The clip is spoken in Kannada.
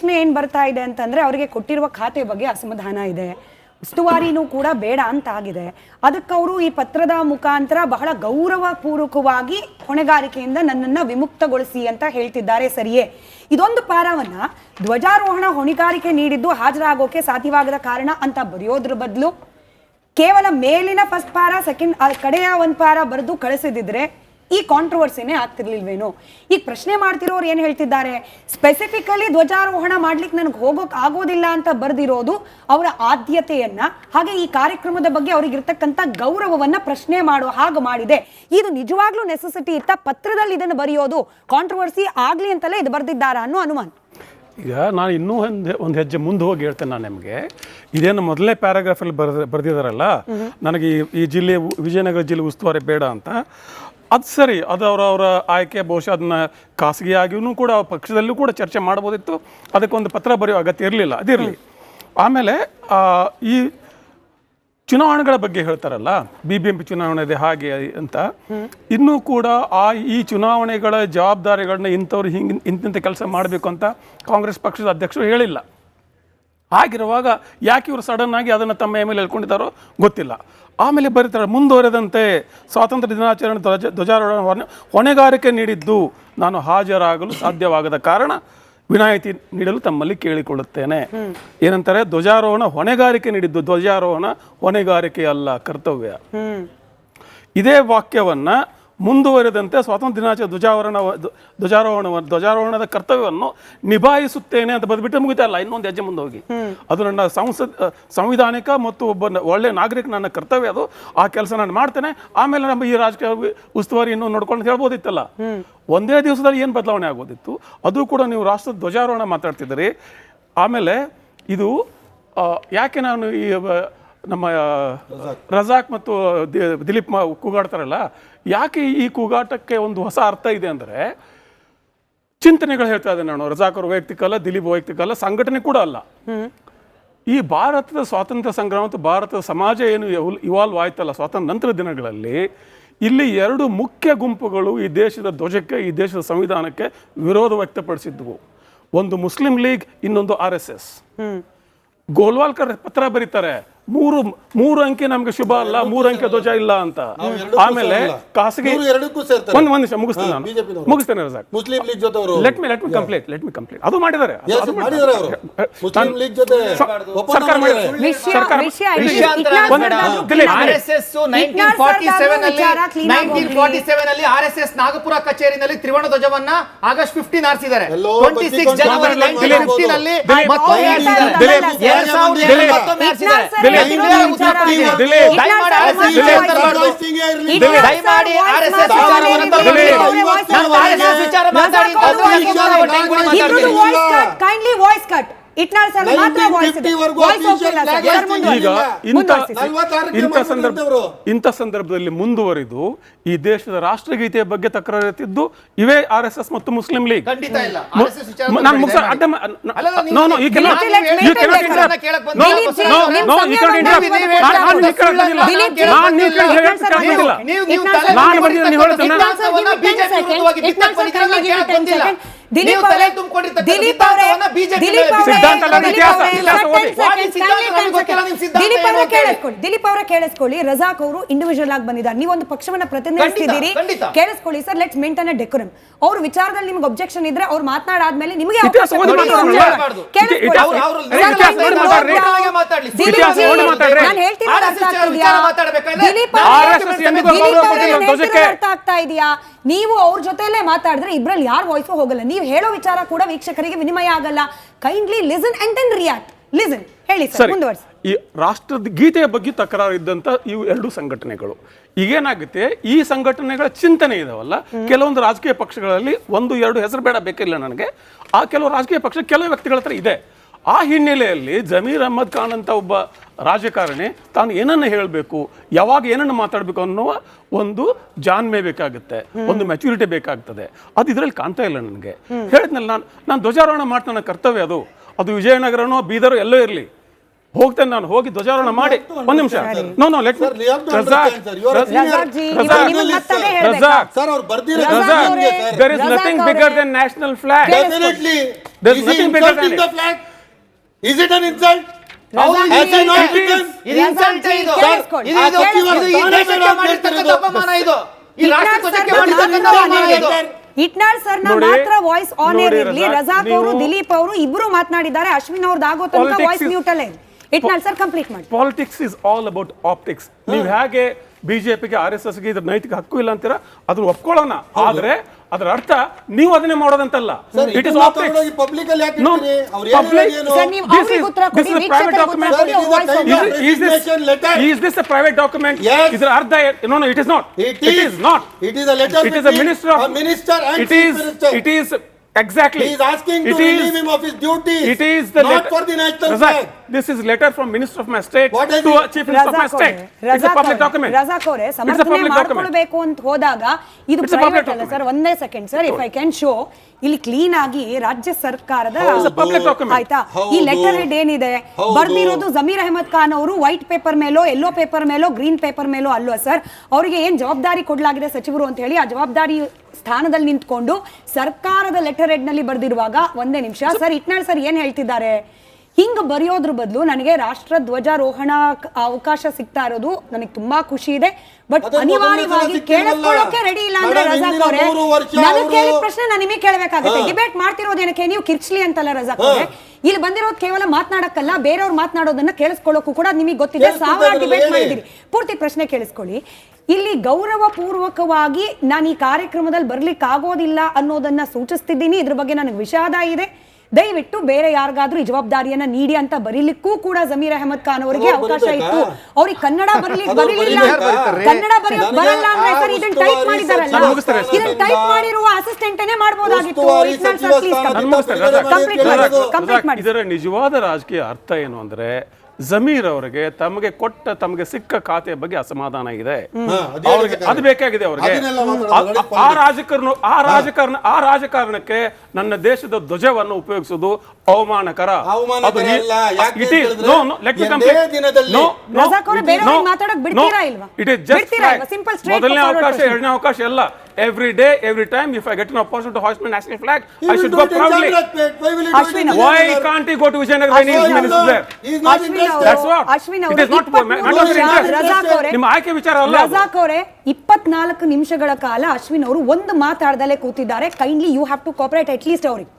ಪ್ರಶ್ನೆ ಏನ್ ಬರ್ತಾ ಇದೆ ಅಂತಂದ್ರೆ ಅವರಿಗೆ ಕೊಟ್ಟಿರುವ ಖಾತೆ ಬಗ್ಗೆ ಅಸಮಾಧಾನ ಇದೆ, ಉಸ್ತುವಾರಿನೂ ಕೂಡ ಬೇಡ ಅಂತ ಆಗಿದೆ. ಅದಕ್ಕೆ ಅವರು ಈ ಪತ್ರದ ಮುಖಾಂತರ ಬಹಳ ಗೌರವಪೂರ್ವಕವಾಗಿ ಹೊಣೆಗಾರಿಕೆಯಿಂದ ನನ್ನನ್ನು ವಿಮುಕ್ತಗೊಳಿಸಿ ಅಂತ ಹೇಳ್ತಿದ್ದಾರೆ. ಸರಿಯೇ? ಇದೊಂದು ಪಾರವನ್ನ ಧ್ವಜಾರೋಹಣ ಹೊಣೆಗಾರಿಕೆ ನೀಡಿದ್ದು ಹಾಜರಾಗೋಕೆ ಸಾಧ್ಯವಾಗದ ಕಾರಣ ಅಂತ ಬರೆಯೋದ್ರ ಬದಲು ಕೇವಲ ಮೇಲಿನ ಫಸ್ಟ್ ಪಾರ ಸೆಕೆಂಡ್ ಕಡೆಯ ಒಂದು ಪಾರ ಬರೆದು ಕಳಿಸಿದ್ರೆ ಈ ಕಾಂಟ್ರವರ್ಸಿನೇ ಆಗ್ತಿರ್ಲಿಲ್ವೇನೋ. ಈಗ ಪ್ರಶ್ನೆ ಮಾಡ್ತಿರೋರು ಏನ್ ಹೇಳ್ತಿದ್ದಾರೆ, ಸ್ಪೆಸಿಫಿಕಲಿ ಧ್ವಜಾರೋಹಣ ಮಾಡ್ಲಿಕ್ಕೆ ನನಗೆ ಹೋಗೋಕ್ ಆಗೋದಿಲ್ಲ ಅಂತ ಬರ್ದಿರೋದು ಅವರ ಆದ್ಯತೆಯನ್ನ, ಹಾಗೆ ಈ ಕಾರ್ಯಕ್ರಮದ ಬಗ್ಗೆ ಅವ್ರಿಗೆ ಇರ್ತಕ್ಕಂಥ ಗೌರವವನ್ನ ಪ್ರಶ್ನೆ ಮಾಡೋ ಹಾಗೆ ಮಾಡಿದೆ. ಇದು ನಿಜವಾಗ್ಲೂ ನೆಸೆಸಿಟಿ ಇತ್ತ ಪತ್ರದಲ್ಲಿ ಇದನ್ನು ಬರೆಯೋದು ಕಾಂಟ್ರವರ್ಸಿ ಆಗ್ಲಿ ಅಂತಲೇ ಇದು ಬರ್ದಿದ್ದಾರಾ ಅನ್ನೋ ಅನುಮಾನ. ಈಗ ನಾನು ಇನ್ನೂ ಒಂದು ಹೆಜ್ಜೆ ಮುಂದೆ ಹೋಗಿ ಹೇಳ್ತೇನೆ. ನಾನು ನಿಮಗೆ ಇದೇನು ಮೊದಲನೇ ಪ್ಯಾರಾಗ್ರಾಫಲ್ಲಿ ಬರೆದಿದ್ದಾರಲ್ಲ, ನನಗೆ ಈ ಜಿಲ್ಲೆ ವಿಜಯನಗರ ಜಿಲ್ಲೆ ಉಸ್ತುವಾರಿ ಬೇಡ ಅಂತ, ಅದು ಸರಿ, ಅದು ಅವರ ಆಯ್ಕೆ. ಬಹುಶಃ ಅದನ್ನ ಖಾಸಗಿಯಾಗಿಯೂ ಕೂಡ ಪಕ್ಷದಲ್ಲೂ ಕೂಡ ಚರ್ಚೆ ಮಾಡ್ಬೋದಿತ್ತು, ಅದಕ್ಕೊಂದು ಪತ್ರ ಬರೆಯೋ ಅಗತ್ಯ ಇರಲಿಲ್ಲ, ಅದಿರಲಿ. ಆಮೇಲೆ ಈ ಚುನಾವಣೆಗಳ ಬಗ್ಗೆ ಹೇಳ್ತಾರಲ್ಲ, BBMP ಚುನಾವಣೆ ಇದೆ ಹಾಗೆ ಅಂತ, ಇನ್ನೂ ಕೂಡ ಈ ಚುನಾವಣೆಗಳ ಜವಾಬ್ದಾರಿಗಳನ್ನ ಇಂಥವ್ರು ಇಂತಿಂಥ ಕೆಲಸ ಮಾಡಬೇಕು ಅಂತ ಕಾಂಗ್ರೆಸ್ ಪಕ್ಷದ ಅಧ್ಯಕ್ಷರು ಹೇಳಿಲ್ಲ. ಹಾಗಿರುವಾಗ ಯಾಕೆ ಇವರು ಸಡನ್ ಆಗಿ ಅದನ್ನು ತಮ್ಮ ಮೇಲೆ ಹೇಳ್ಕೊಂಡಿದ್ದಾರೋ ಗೊತ್ತಿಲ್ಲ. ಆಮೇಲೆ ಬರೀತಾರೆ, ಮುಂದುವರೆದಂತೆ ಸ್ವಾತಂತ್ರ್ಯ ದಿನಾಚರಣೆ ಧ್ವಜಾರೋಹಣ ಹೊಣೆಗಾರಿಕೆ ನೀಡಿದ್ದು ನಾನು ಹಾಜರಾಗಲು ಸಾಧ್ಯವಾಗದ ಕಾರಣ ವಿನಾಯಿತಿ ನೀಡಲು ತಮ್ಮಲ್ಲಿ ಕೇಳಿಕೊಳ್ಳುತ್ತೇನೆ. ಏನಂತಾರೆ, ಧ್ವಜಾರೋಹಣ ಹೊಣೆಗಾರಿಕೆ ನೀಡಿದ್ದು, ಧ್ವಜಾರೋಹಣ ಹೊಣೆಗಾರಿಕೆ ಅಲ್ಲ, ಕರ್ತವ್ಯ. ಇದೇ ವಾಕ್ಯವನ್ನ ಮುಂದುವರೆದಂತೆ ಸ್ವಾತಂತ್ರ್ಯ ದಿನಾಚರಣೆ ಧ್ವಜಾರೋಹಣದ ಕರ್ತವ್ಯವನ್ನು ನಿಭಾಯಿಸುತ್ತೇನೆ ಅಂತ ಬದ್ಬಿಟ್ಟು ಮುಗಿತಲ್ಲ, ಇನ್ನೊಂದು ಹೆಜ್ಜೆ ಮುಂದೆ ಹೋಗಿ ಅದು ನನ್ನ ಸಂವಿಧಾನಿಕ ಮತ್ತು ಒಬ್ಬ ಒಳ್ಳೆ ನಾಗರಿಕ ನನ್ನ ಕರ್ತವ್ಯ, ಅದು ಆ ಕೆಲಸ ನಾನು ಮಾಡ್ತೇನೆ. ಆಮೇಲೆ ನಮ್ಮ ಈ ರಾಜಕೀಯ ಉಸ್ತುವಾರಿ ಇನ್ನೂ ನೋಡ್ಕೊಂಡು ಹೇಳ್ಬೋದಿತ್ತಲ್ಲ. ಒಂದೇ ದಿವಸದಲ್ಲಿ ಏನು ಬದಲಾವಣೆ ಆಗೋದಿತ್ತು, ಅದು ಕೂಡ ನೀವು ರಾಷ್ಟ್ರದ ಧ್ವಜಾರೋಹಣ ಮಾತಾಡ್ತಿದ್ದೀರಿ. ಆಮೇಲೆ ಇದು ಯಾಕೆ ನಾನು ಈ ನಮ್ಮ ರಜಾಕ್ ಮತ್ತು ದಿಲೀಪ್ ಕೂಗಾಡ್ತಾರಲ್ಲ, ಯಾಕೆ ಈ ಕೂಗಾಟಕ್ಕೆ ಒಂದು ಹೊಸ ಅರ್ಥ ಇದೆ ಅಂದರೆ, ಚಿಂತನೆಗಳು ಹೇಳ್ತಾ ಇದ್ದೆ ನಾನು. ರಜಾಕ್ ಅವರು ವೈಯಕ್ತಿಕ ಅಲ್ಲ, ದಿಲೀಪ್ ವೈಯಕ್ತಿಕ ಅಲ್ಲ, ಸಂಘಟನೆ ಕೂಡ ಅಲ್ಲ. ಈ ಭಾರತದ ಸ್ವಾತಂತ್ರ್ಯ ಸಂಗ್ರಾಮ ಮತ್ತು ಭಾರತದ ಸಮಾಜ ಏನು ಇವಾಲ್ವ್ ಆಯ್ತಲ್ಲ ಸ್ವಾತಂತ್ರ್ಯ ನಂತರ ದಿನಗಳಲ್ಲಿ, ಇಲ್ಲಿ ಎರಡು ಮುಖ್ಯ ಗುಂಪುಗಳು ಈ ದೇಶದ ಧ್ವಜಕ್ಕೆ, ಈ ದೇಶದ ಸಂವಿಧಾನಕ್ಕೆ ವಿರೋಧ ವ್ಯಕ್ತಪಡಿಸಿದ್ವು. ಒಂದು ಮುಸ್ಲಿಂ ಲೀಗ್, ಇನ್ನೊಂದು RSS. ಗೋಲ್ವಾಲ್ಕರ್ ಪತ್ರ ಬರೀತಾರೆ, ಮೂರು ಅಂಕೆ ನಮ್ಗೆ ಶುಭ ಅಲ್ಲ, 3 ಅಂಕೆ ಧ್ವಜ ಇಲ್ಲ ಅಂತ. ಆಮೇಲೆ ಖಾಸಗಿ ಒಂದು ನಿಮಿಷ ಮುಗಿಸ್ತೇನೆ ರಜಾಕ್. ಮುಸ್ಲಿಂ ಲೀಗ್ ಜೊತೆ ಲೆಟ್ ಮಿ ಕಂಪ್ಲೀಟ್ ಅದು ಮಾಡಿದ್ದಾರೆ. RSS ನಾಗಪುರ ಕಚೇರಿನಲ್ಲಿ ತ್ರಿವರ್ಣ ಧ್ವಜವನ್ನ ಆಗಸ್ಟ್ 15 ಆರಿಸಿದ್ದಾರೆ. 26 ಜನವರಿ 1915 ನಲ್ಲಿ ಇಂಥ ಸಂದರ್ಭದಲ್ಲಿ ಮುಂದುವರಿದು ಈ ದೇಶದ ರಾಷ್ಟ್ರಗೀತೆಯ ಬಗ್ಗೆ ತಕರಾರು ಎತ್ತಿದ್ದು ಇವೇ RSS ಮತ್ತು ಮುಸ್ಲಿಂ ಲೀಗ್. ದಿಲೀಪ್ ಅವರ ಕೇಳಿಸ್ಕೊಳ್ಳಿ, ರಜಾಕ್ ಅವರು ಇಂಡಿವಿಜುವಲ್ ಆಗಿ ಬಂದಿದ್ದಾರೆ, ನೀವೊಂದು ಪಕ್ಷವನ್ನ ಪ್ರತಿನಿಧಿಸಿದ್ದೀರಿ, ಕೇಳಿಸ್ಕೊಳ್ಳಿ sir. Let's maintain a decorum. ಅವ್ರ ವಿಚಾರದಲ್ಲಿ ನಿಮ್ಗೆ ಒಬ್ಜೆಕ್ಷನ್ ಇದ್ರೆ ಅವ್ರು ಮಾತನಾಡಾದ್ಮೇಲೆ ನಿಮಗೆ ಅರ್ಥ ಆಗ್ತಾ ಇದೆಯಾ? ನೀವು ಅವ್ರ ಜೊತೆಲೇ ಮಾತಾಡಿದ್ರೆ ಇಬ್ರಲ್ಲಿ ಯಾರ ವಾಯ್ಸು ಹೋಗಲ್ಲ, ನೀವು ಹೇಳೋ ವಿಚಾರ ಕೂಡ ವೀಕ್ಷಕರಿಗೆ ವಿನಿಮಯ ಆಗಲ್ಲ. Kindly listen and then react. Listen, ಹೇಳಿ ಸರ್, ಮುಂದುವರಿಸಿ. ಈ ರಾಷ್ಟ್ರದ ಗೀತೆಯ ಬಗ್ಗೆ ತಕರಾರು ಇದ್ದಂತ ಇವು ಎರಡು ಸಂಘಟನೆಗಳು, ಈಗೇನಾಗುತ್ತೆ, ಈ ಸಂಘಟನೆಗಳ ಚಿಂತನೆ ಇದಾವಲ್ಲ, ಕೆಲವೊಂದು ರಾಜಕೀಯ ಪಕ್ಷಗಳಲ್ಲಿ 1-2 ಹೆಸರು ಬೇಡ, ಬೇಕಿಲ್ಲ ನನಗೆ, ಆ ಕೆಲವು ರಾಜಕೀಯ ಪಕ್ಷ ಕೆಲವು ವ್ಯಕ್ತಿಗಳ ಹತ್ರ ಇದೆ. ಆ ಹಿನ್ನೆಲೆಯಲ್ಲಿ ಜಮೀರ್ ಅಹ್ಮದ್ ಖಾನ್ ಅಂತ ಒಬ್ಬ ರಾಜಕಾರಣಿ ತಾನು ಏನನ್ನು ಹೇಳಬೇಕು, ಯಾವಾಗ ಏನನ್ನು ಮಾತಾಡಬೇಕು ಅನ್ನುವ ಒಂದು ಜಾಣ್ಮೆ ಬೇಕಾಗುತ್ತೆ, ಒಂದು ಮೆಚುರಿಟಿ ಬೇಕಾಗ್ತದೆ. ಅದು ಇದರಲ್ಲಿ ಕಾಣ್ತಾ ಇಲ್ಲ ನನಗೆ. ಹೇಳಿದ್ನಲ್ಲ, ನಾನು ಧ್ವಜಾರೋಹಣ ಮಾಡ್ತಾನೆ, ಕರ್ತವ್ಯ ಅದು ವಿಜಯನಗರನೋ ಬೀದರೋ ಎಲ್ಲೋ ಇರಲಿ, ಹೋಗ್ತೇನೆ ನಾನು, ಹೋಗಿ ಧ್ವಜಾರೋಹಣ ಮಾಡಿ ಒಂದ್ ನಿಮಿಷ. No let Sir, you have to understand, sir. You are a senior Razak G, Razak. ನಿಮಗೆ ಮತ್ತದೇ ಹೇಳ್ಬೇಕಾ? ರಜಾಕ್. Sir, ಅವ್ರು ಬರ್ದಿರೋ ರಜಾಕ್ ಅವರೇ, there is ರಜಾಕ್ nothing ಅವರೇ. bigger than national flag. Definitely. There's Is he nothing bigger than insulting it. the flag? Is it an insult? Razak Has he not G, written? ಇದು ಇನ್ಸಲ್ಟ್ ಇದು. ಕೇಳಿಸ್ಕೊಳ್ಳಿ. ಇದು ಇದು ಇದು ಈ ದೇಶಕ್ಕೆ ಮಾಡಿರ್ತಕ್ಕಂಥ ಅಪಮಾನ ಇದು. ಈ ರಾಷ್ಟ್ರ ಧ್ವಜಕ್ಕೆ ಮಾಡಿರ್ತಕ್ಕಂಥ ಅಪಮಾನ ಇದು. ಇಟ್ನಾಳ್ ಸರ್ ನೋಡಿ, ಮಾತ್ರ ವಾಯ್ಸ್ ಆನ್ ಏರ್ ನೋಡಿ ಇರ್ಲಿ. ರಜಾಕ್, ರಜಾಕ್ ಅವರು, ನೀವು- ದಿಲೀಪ್ ಅವರು ಇಬ್ರು ಮಾತನಾಡಿದ್ದಾರೆ. ಅಶ್ವಿನ್ ಅವ್ರದ್ದು ಆಗೋ ತನಕ Politics ವಾಯ್ಸ್ is- ಮ್ಯೂಟ್ ಅಲ್ಲೇ. ಇಟ್ನಾಳ್ ಸರ್ ಕಂಪ್ಲೀಟ್ ಮಾಡಿ. Politics is all about optics. ನೀವು ಹೇಗೆ ಬಿಜೆಪಿಗೆ RSSಗೆ ಇದ್ರ ನೈತಿಕ ಹಕ್ಕು ಇಲ್ಲ ಅಂತೀರಾ, ಅದನ್ನ ಒಪ್ಕೊಳ್ಳೋಣ. ಆದ್ರೆ ಅದರ ಅರ್ಥ ನೀವು ಅದನ್ನೇ ಮಾಡೋದಂತಲ್ಲ. Sir, ಇಟ್ ಇಸ್ ಇದನ್ನ ಆಪ್ಟಿಕ್ಸ್. ತಗೊಂಡೋಗಿ public ಅಲ್ಲಿ ಯಾಕೆ No, ಇಡ್ತೀರಿ? ಅವ್ರು ಏನು public- ಏನು? ಸರ್, ನೀವು This ಅವ್ರಿಗೆ is- ಉತ್ತರ this ಕೊಡಿ, is a private ವೀಕ್ಷಕರಿಗೆ ಉತ್ತರ document. ಕೊಡಿ, Sir, it is a voice kind over. of resignation letter. Is this a private document? Yes. ಇದರ ಅರ್ಥ no, it is not. It It is not. It is a letter It is a between minister of a minister and it chief is minister. it is exactly. He is asking to It is- relieve him of his duties. It is the not letter for the national Razak, flag. this is letter from Minister of my state What is to it? a Chief Minister of my Razak state. ಅವರೇ, It's a public document. Razak ಅವರೇ, It's a ಸಮರ್ಥನೆ public document. ಮಾಡ್ಕೊಳ್ಬೇಕು ಅಂತ ಹೋದಾಗ ಇದು It's a public ಪ್ರೈವೇಟ್ ಅಲ್ಲ document. ಸರ್. ಒಂದೇ second sir, if I can show, ಇಲ್ಲಿ ಕ್ಲೀನ್ ಆಗಿ ರಾಜ್ಯ ಸರ್ಕಾರದ It's a public document. ಆಯ್ತಾ, ಈ ಹೌದು. ಲೆಟರ್ ಹೆಡ್ ಏನಿದೆ ಹೌದು. ಬರ್ದಿರೋದು ಜಮೀರ್ ಅಹಮದ್ ಖಾನ್ ಅವರು ವೈಟ್ ಪೇಪರ್ ಮೇಲೋ, ಯೆಲ್ಲೋ ಪೇಪರ್ ಮೇಲೋ, ಗ್ರೀನ್ ಪೇಪರ್ ಮೇಲೋ ಅಲ್ವಾ ಸರ್. ಅವರಿಗೆ ಏನ್ ಜವಾಬ್ದಾರಿ ಕೊಡಲಾಗಿದೆ ಸಚಿವರು ಅಂತ ಹೇಳಿ, ಆ ಜವಾಬ್ದಾರಿ ಸ್ಥಾನದಲ್ಲಿ ನಿಂತ್ಕೊಂಡು ಸರ್ಕಾರದ ಲೆಟರ್ ಹೆಡ್ ನಲ್ಲಿ ಬರ್ದಿರುವಾಗ, ಒಂದೇ ನಿಮಿಷ ಸರ್, ಇಟ್ನಾಳ್ ಸರ್ ಏನ್ ಹೇಳ್ತಿದ್ದಾರೆ, ಹಿಂಗ ಬರೆಯೋದ್ರ ಬದಲು ನನಗೆ ರಾಷ್ಟ್ರ ಧ್ವಜಾರೋಹಣ ಅವಕಾಶ ಸಿಗ್ತಾ ಇರೋದು ನನಗೆ ತುಂಬಾ ಖುಷಿ ಇದೆ. ಬಟ್ ಅದೇ ಅನಿವಾರ್ಯವಾಗಿ ಮೊದಲನೇ ಸಲ ಕೇಳಿಸ್ಕೊಳ್ಳೋಕೆ ರೆಡಿ ಇಲ್ಲ ಅಂದ್ರೆ ಮೇಡಮ್, ರಜಾಕ್ ಹಿಂದಿನ ಅವರೇ, 3 ವರ್ಷ ನನಗೆ ಅವರು- ಕೇಳಿದ ಪ್ರಶ್ನೆ ನಾನು ನಿಮಗೆ ಕೇಳಬೇಕಾಗುತ್ತೆ. ಡಿಬೇಟ್ ಮಾಡ್ತಿರೋದೇನಕ್ಕೆ, ನೀವು ಕಿರ್ಚ್ಲಿ ಅಂತಲ್ಲ ರಜಾಕ್ ಅವರೇ. ಇಲ್ಲಿ ಬಂದಿರೋದು ಕೇವಲ ಮಾತನಾಡಕ್ಕಲ್ಲ, ಬೇರೆಯವ್ರು ಮಾತನಾಡೋದನ್ನ ಕೇಳಿಸ್ಕೊಳ್ಳೋಕು ಕೂಡ ನಿಮಗೆ ಗೊತ್ತಿದೆ. ಕೇಳಿಸ್ಕೊತಾ ಸಾವಿರ ಡಿಬೇಟ್ ಹೇಳಿ. ಮಾಡಿದಿರಿ. ಪೂರ್ತಿ ಪ್ರಶ್ನೆ ಕೇಳಿಸ್ಕೊಳ್ಳಿ. ಇಲ್ಲಿ ಗೌರವ ಪೂರ್ವಕವಾಗಿ ನಾನು ಈ ಕಾರ್ಯಕ್ರಮದಲ್ಲಿ ಬರ್ಲಿಕ್ಕೆ ಆಗೋದಿಲ್ಲ ಅನ್ನೋದನ್ನ ಸೂಚಿಸ್ತಿದ್ದೀನಿ. ಇದ್ರ ಬಗ್ಗೆ ನನಗೆ ವಿಷಾದ ಇದೆ. ದಯವಿಟ್ಟು ಬೇರೆ ಯಾರಿಗಾದ್ರೂ ಈ ಜವಾಬ್ದಾರಿಯನ್ನ ನೀಡಿ ಅಂತ ಬರೀಲಿಕ್ಕೂ ಕೂಡ ಜಮೀರ್ ಅಹಮದ್ ಖಾನ್ ಅವರಿಗೆ ಅವಕಾಶ ಇತ್ತು. ಅವ್ರಿಗೆ ಕನ್ನಡ ಬರಲಿಲ್ಲ, ಕನ್ನಡ ಬರಲ್ಲ ಅಂದ್ರೆ ಸರ್ ಇದನ್ನ ಟೈಪ್ ಮಾಡಿದಾರಲ್ಲ, ಇದನ್ನ ಟೈಪ್ ಮಾಡಿರುವ ಅಸಿಸ್ಟೆಂಟ್ ಮಾಡಬಹುದಾಗಿತ್ತು. ಕಂಪ್ಲೀಟ್ ಮಾಡಿ. ಇದರ ನಿಜವಾದ ರಾಜಕೀಯ ಅರ್ಥ ಏನು ಅಂದ್ರೆ, ಜಮೀರ್ ಅವರಿಗೆ ತಮಗೆ ಸಿಕ್ಕ ಖಾತೆಯ ಬಗ್ಗೆ ಅಸಮಾಧಾನ ಇದೆ. ಅವ್ರಿಗೆ ಅದು ಬೇಕಾಗಿದೆ. ಅವ್ರಿಗೆ ಆ ರಾಜಕಾರಣಕ್ಕೆ ನನ್ನ ದೇಶದ ಧ್ವಜವನ್ನು ಉಪಯೋಗಿಸುವುದು ಅವಮಾನಕರ. ಮೊದಲನೇ ಅವಕಾಶ, ಎರಡನೇ ಅವಕಾಶ ಎಲ್ಲ. Every day, every time, if I get an opportunity to hoist my national flag, I should go proudly. Why can't he go to Vijayanagar when he is minister there? That's what. It is not ನಿಮ್ಮ ಆಯ್ಕೆ ವಿಚಾರ ಅಲ್ಲ. ರಜಾಕ್ ಅವರೇ 24 ನಿಮಿಷಗಳ ಕಾಲ ಅಶ್ವಿನ್ ಅವರು ಒಂದು ಮಾತಾಡದಲ್ಲೇ ಕೂತಿದ್ದಾರೆ. Kindly you have to cooperate at least ಅವ್ರಿಗೆ.